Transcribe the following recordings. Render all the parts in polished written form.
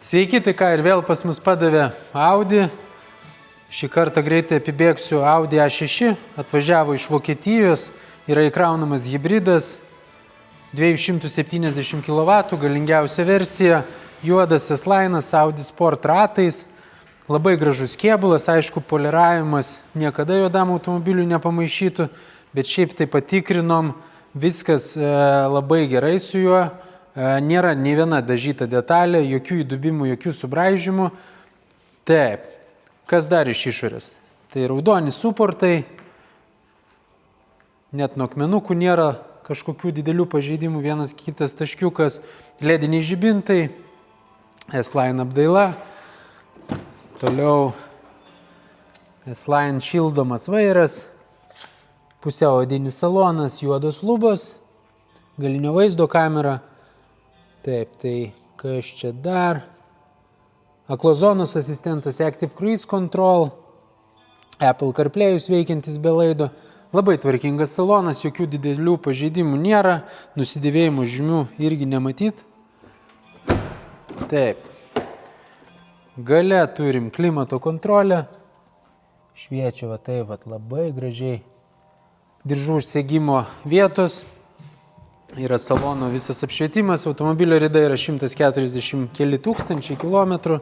Sveiki, tai ką ir vėl pas mus padavė Audi. Šį kartą greitai apibėgsiu Audi A6. Atvažiavo iš Vokietijos, yra įkraunamas hybridas, 270 kW, galingiausia versija, juodas S-Line'as, Audi Sport ratais, labai gražus kėbulas, aišku, poliravimas niekada juodam automobiliui nepamaišytų, bet šiaip tai patikrinom, viskas labai gerai su juo. Nėra nei viena dažyta detalė, jokių įdubimų, jokių subraižymų. Taip, kas dar iš išorės? Tai raudoni suportai, net nuo akmenukų nėra kažkokių didelių pažeidimų, vienas kitas taškiukas, lediniai žibintai, S-Line apdaila, toliau S-Line šildomas vairas, pusiau odinis salonas, juodos lubos, galinio vaizdo kamera. Taip, tai kas čia dar? Aklos zonos asistentas Active Cruise Control, Apple CarPlay'us veikiantis be laido, labai tvarkingas salonas, jokių didelių pažeidimų nėra, nusidėvėjimo žymių irgi nematyt. Taip, gale turim klimato kontrolę, šviečia va taip, va labai gražiai, diržų užsegimo vietos. Yra salono visas apšvietimas, automobilio rida yra 140 keli tūkstančiai kilometrų,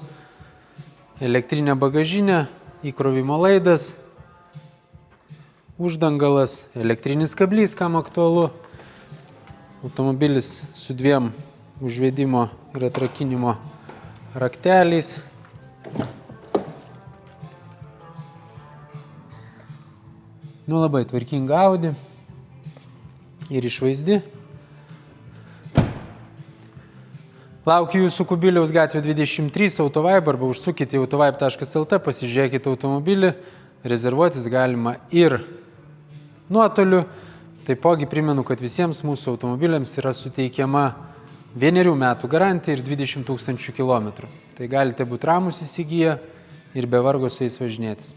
elektrinė bagažinė, įkrovimo laidas, uždangalas, elektrinis kablys, kam aktualu, automobilis su dviem užvedimo ir atrakinimo rakteliais. Labai tvarkinga Audi ir išvaizdi. Laukiu jūsų Kubiliaus gatvė 23 Autovibe arba užsukite į autovibe.lt, pasižiūrėkite automobilį, rezervuotis galima ir nuotoliu. Taipogi primenu, kad visiems mūsų automobiliams yra suteikiama 1 metų garantija ir 20 000 kilometrų. Tai galite būti ramūs įsigiję ir be vargo su jais važinėtis.